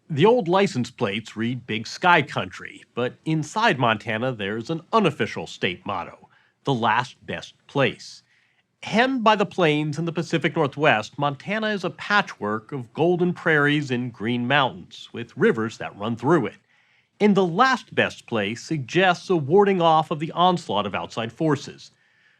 The old license plates read Big Sky Country, but inside Montana there's an unofficial state motto, the last best place. Hemmed by the plains in the Pacific Northwest, Montana is a patchwork of golden prairies and green mountains, with rivers that run through it. And the last best place suggests a warding off of the onslaught of outside forces.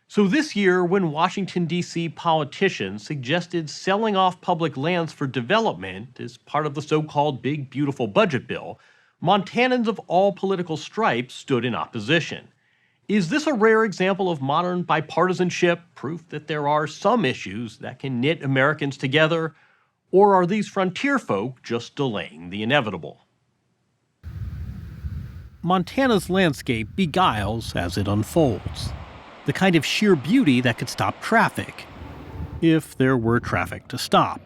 So this year, when Washington, D.C. politicians suggested selling off public lands for development as part of the so-called Big Beautiful Budget Bill, Montanans of all political stripes stood in opposition. Is this a rare example of modern bipartisanship, proof that there are some issues that can knit Americans together? Or are these frontier folk just delaying the inevitable? Montana's landscape beguiles as it unfolds. The kind of sheer beauty that could stop traffic, if there were traffic to stop.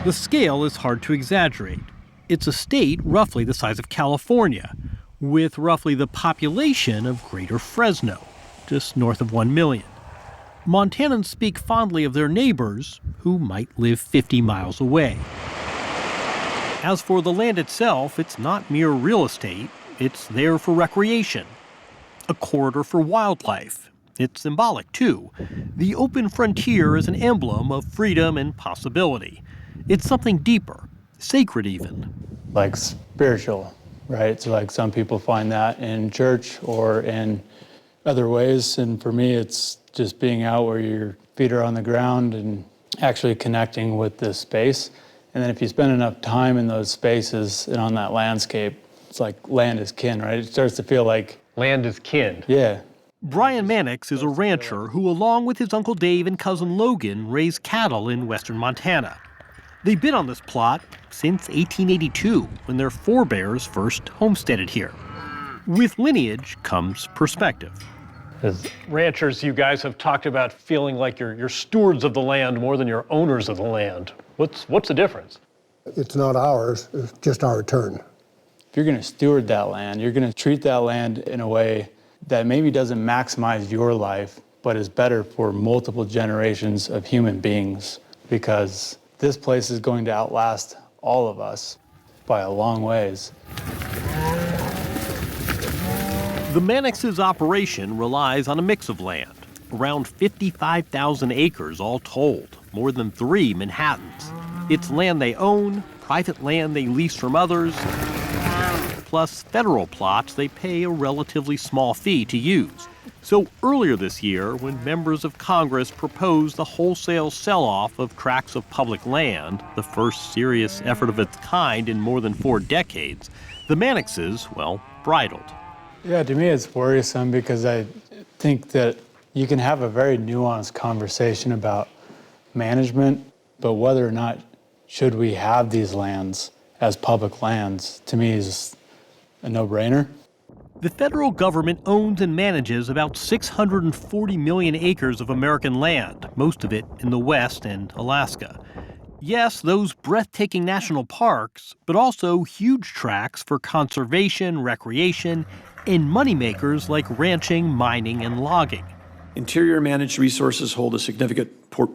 The scale is hard to exaggerate. It's a state roughly the size of California, with roughly the population of Greater Fresno, just north of 1 million. Montanans speak fondly of their neighbors, who might live 50 miles away. As for the land itself, it's not mere real estate, it's there for recreation. A corridor for wildlife. It's symbolic, too. The open frontier is an emblem of freedom and possibility. It's something deeper, sacred even. Like spiritual, right? So like some people find that in church or in other ways. And for me, it's just being out where your feet are on the ground and actually connecting with this space. And then if you spend enough time in those spaces and on that landscape, it's like land is kin, right? It starts to feel like land is kin. Yeah. Brian Mannix is a rancher who, along with his Uncle Dave and cousin Logan, raise cattle in western Montana. They've been on this plot since 1882, when their forebears first homesteaded here. With lineage comes perspective. As ranchers, you guys have talked about feeling like you're stewards of the land more than you're owners of the land. What's the difference? It's not ours, it's just our turn. If you're going to steward that land, you're going to treat that land in a way that maybe doesn't maximize your life, but is better for multiple generations of human beings, because this place is going to outlast all of us by a long ways. The Mannix's operation relies on a mix of land, around 55,000 acres all told, more than 3 Manhattans. It's land they own, private land they lease from others, plus federal plots they pay a relatively small fee to use. So earlier this year, when members of Congress proposed the wholesale sell-off of tracts of public land, the first serious effort of its kind in more than 4 decades, the Mannixes, bridled. Yeah, to me it's worrisome because I think that you can have a very nuanced conversation about management, but whether or not should we have these lands as public lands, to me is a no-brainer. The federal government owns and manages about 640 million acres of American land, most of it in the West and Alaska. Yes, those breathtaking national parks, but also huge tracts for conservation, recreation, and moneymakers like ranching, mining, and logging. Interior managed resources hold a significant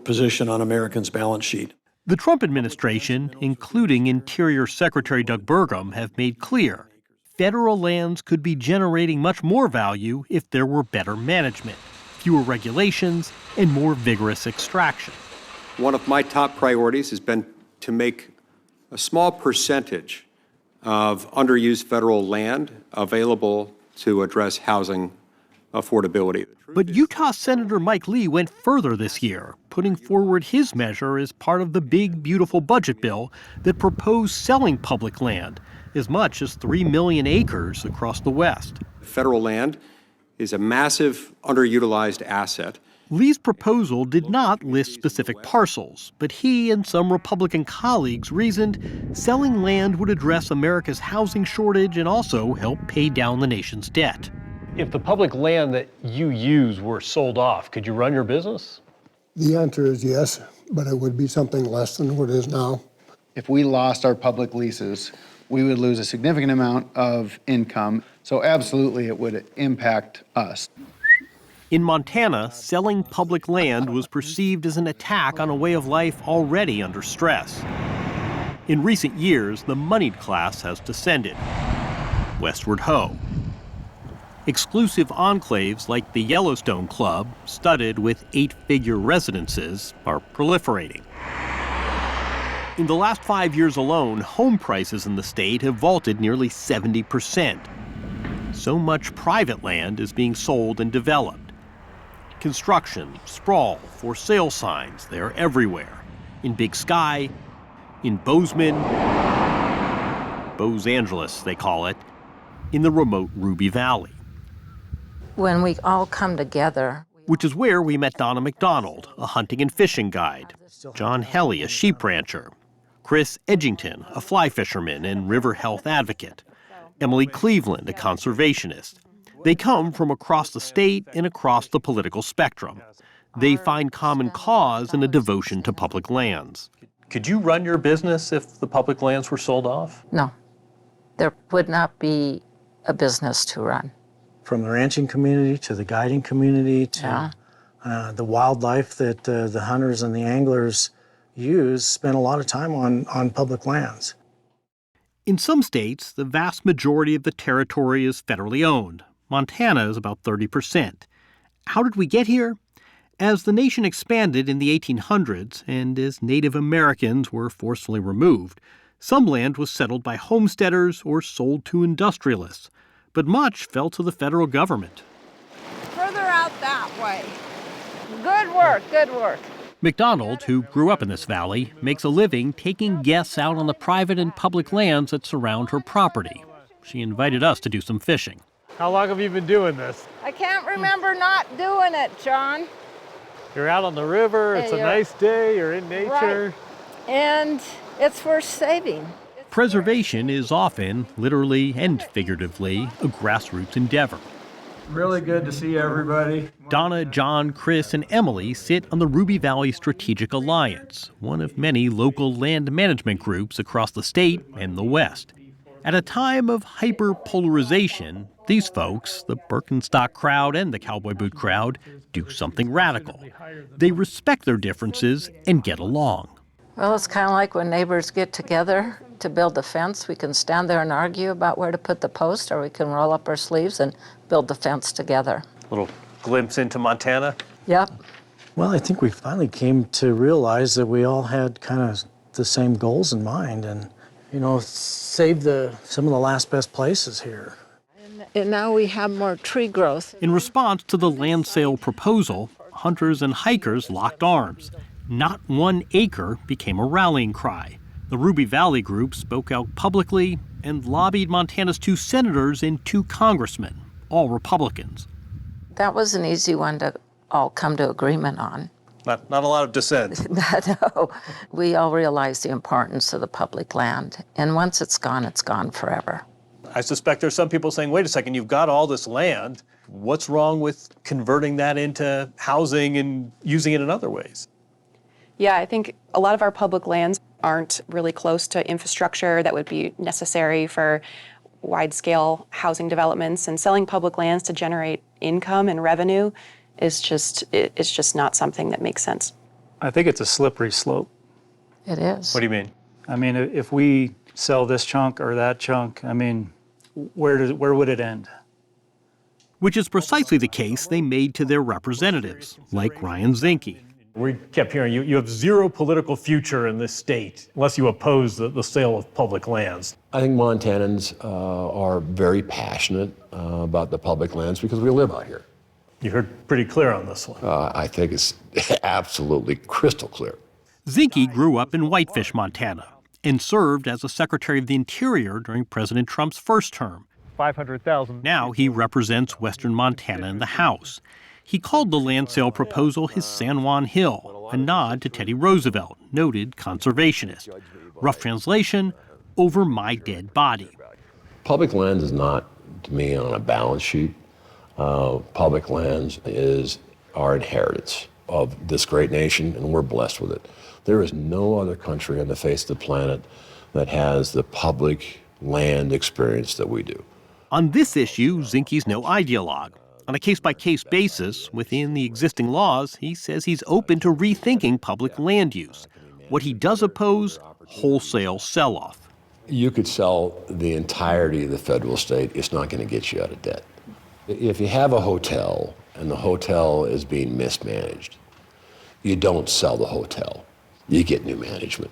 position on Americans' balance sheet. The Trump administration, including Interior Secretary Doug Burgum, have made clear federal lands could be generating much more value if there were better management, fewer regulations, and more vigorous extraction. One of my top priorities has been to make a small percentage of underused federal land available to address housing affordability. But Utah Senator Mike Lee went further this year, putting forward his measure as part of the Big Beautiful Budget Bill that proposed selling public land, as much as 3 million acres across the West. Federal land is a massive underutilized asset. Lee's proposal did not list specific parcels, but he and some Republican colleagues reasoned selling land would address America's housing shortage and also help pay down the nation's debt. If the public land that you use were sold off, could you run your business? The answer is yes, but it would be something less than what it is now. If we lost our public leases, we would lose a significant amount of income. So absolutely, it would impact us. In Montana, selling public land was perceived as an attack on a way of life already under stress. In recent years, the moneyed class has descended. Westward ho. Exclusive enclaves like the Yellowstone Club, studded with 8-figure residences, are proliferating. In the last 5 years alone, home prices in the state have vaulted nearly 70%. So much private land is being sold and developed. Construction, sprawl, for sale signs, they're everywhere. In Big Sky, in Bozeman, Bose Angeles, they call it, in the remote Ruby Valley. When we all come together. Which is where we met Donna McDonald, a hunting and fishing guide, John Helly, a sheep rancher, Chris Edgington, a fly fisherman and river health advocate, Emily Cleveland, a conservationist. They come from across the state and across the political spectrum. They find common cause in a devotion to public lands. Could you run your business if the public lands were sold off? No, there would not be a business to run. From the ranching community to the guiding community to the wildlife that the hunters and the anglers use, spend a lot of time on public lands. In some states, the vast majority of the territory is federally owned. Montana is about 30%. How did we get here? As the nation expanded in the 1800s and as Native Americans were forcefully removed, some land was settled by homesteaders or sold to industrialists, but much fell to the federal government. Further out that way. Good work, good work. McDonald, who grew up in this valley, makes a living taking guests out on the private and public lands that surround her property. She invited us to do some fishing. How long have you been doing this? I can't remember not doing it, John. You're out on the river, it's a nice day, you're in nature. Right. And it's worth saving. Preservation is often, literally and figuratively, a grassroots endeavor. Really good to see everybody. Donna, John, Chris, and Emily sit on the Ruby Valley Strategic Alliance, one of many local land management groups across the state and the West. At a time of hyper-polarization, these folks, the Birkenstock crowd and the cowboy boot crowd, do something radical. They respect their differences and get along. Well, it's kind of like when neighbors get together to build a fence. We can stand there and argue about where to put the post, or we can roll up our sleeves and build the fence together. Little glimpse into Montana. Yep. Well, I think we finally came to realize that we all had kind of the same goals in mind and, save some of the last best places here. And now we have more tree growth. In response to the land sale proposal, hunters and hikers locked arms. Not 1 acre became a rallying cry. The Ruby Valley group spoke out publicly and lobbied Montana's 2 senators and 2 congressmen, all Republicans. That was an easy one to all come to agreement on. Not a lot of dissent. No, we all realize the importance of the public land. And once it's gone forever. I suspect there's some people saying, wait a second, you've got all this land. What's wrong with converting that into housing and using it in other ways? Yeah, I think a lot of our public lands aren't really close to infrastructure that would be necessary for wide-scale housing developments, and selling public lands to generate income and revenue is just not something that makes sense. I think it's a slippery slope. It is. What do you mean? I mean, if we sell this chunk or that chunk, I mean, where would it end? Which is precisely the case they made to their representatives, like Ryan Zinke. We kept hearing you have zero political future in this state unless you oppose the sale of public lands. I think Montanans are very passionate about the public lands because we live out here. You heard pretty clear on this one. I think it's absolutely crystal clear. Zinke grew up in Whitefish, Montana, and served as a Secretary of the Interior during President Trump's first term. 500,000. Now he represents Western Montana in the House. He called the land sale proposal his San Juan Hill, a nod to Teddy Roosevelt, noted conservationist. Rough translation, over my dead body. Public lands is not, to me, on a balance sheet. Public lands is our inheritance of this great nation, and we're blessed with it. There is no other country on the face of the planet that has the public land experience that we do. On this issue, Zinke's no ideologue. On a case-by-case basis, within the existing laws, he says he's open to rethinking public land use. What he does oppose, wholesale sell-off. You could sell the entirety of the federal estate. It's not going to get you out of debt. If you have a hotel and the hotel is being mismanaged, you don't sell the hotel. You get new management.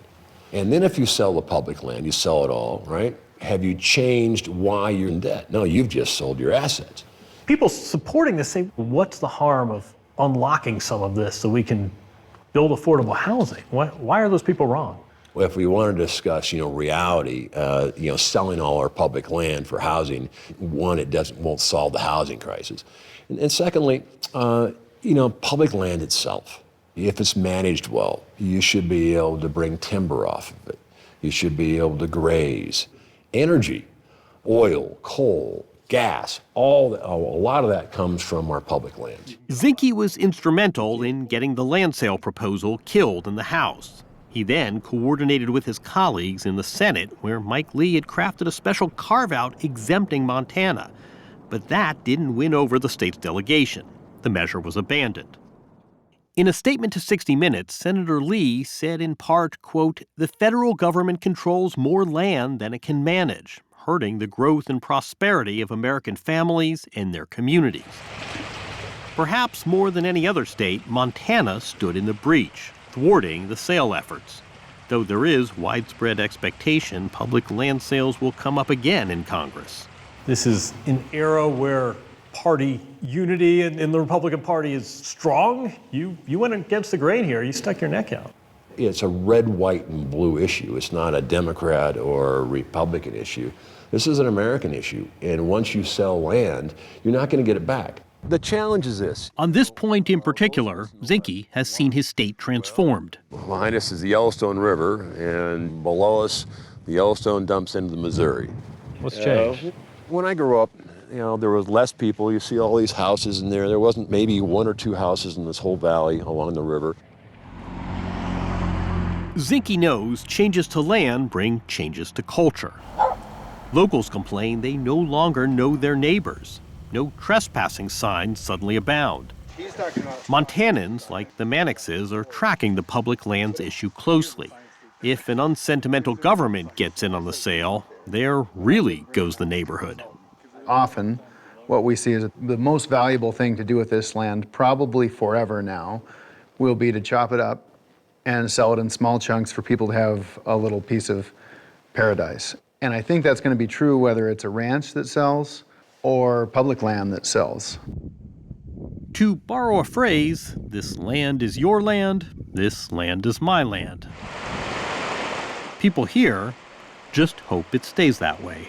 And then if you sell the public land, you sell it all, right? Have you changed why you're in debt? No, you've just sold your assets. People supporting this say, what's the harm of unlocking some of this so we can build affordable housing? Why are those people wrong? Well, if we want to discuss, reality, selling all our public land for housing, one, won't solve the housing crisis. And secondly, public land itself, if it's managed well, you should be able to bring timber off of it. You should be able to graze. Energy, oil, coal, gas, a lot of that comes from our public lands. Zinke was instrumental in getting the land sale proposal killed in the House. He then coordinated with his colleagues in the Senate, where Mike Lee had crafted a special carve-out exempting Montana. But that didn't win over the state's delegation. The measure was abandoned. In a statement to 60 Minutes, Senator Lee said in part, quote, "The federal government controls more land than it can manage, hurting the growth and prosperity of American families and their communities." Perhaps more than any other state, Montana stood in the breach, thwarting the sale efforts. Though there is widespread expectation public land sales will come up again in Congress. This is an era where party unity in the Republican Party is strong. You went against the grain here. You stuck your neck out. It's a red, white, and blue issue. It's not a Democrat or a Republican issue. This is an American issue. And once you sell land, you're not going to get it back. The challenge is this. On this point in particular, Zinke has seen his state transformed. Behind us is the Yellowstone River, and below us, the Yellowstone dumps into the Missouri. What's changed? When I grew up, there was less people. You see all these houses in there. There wasn't maybe one or two houses in this whole valley along the river. Zinke knows changes to land bring changes to culture. Locals complain they no longer know their neighbors. No trespassing signs suddenly abound. Montanans, like the Mannixes, are tracking the public lands issue closely. If an unsentimental government gets in on the sale, there really goes the neighborhood. Often, what we see is the most valuable thing to do with this land, probably forever now, will be to chop it up and sell it in small chunks for people to have a little piece of paradise. And I think that's going to be true whether it's a ranch that sells or public land that sells. To borrow a phrase, this land is your land, this land is my land. People here just hope it stays that way.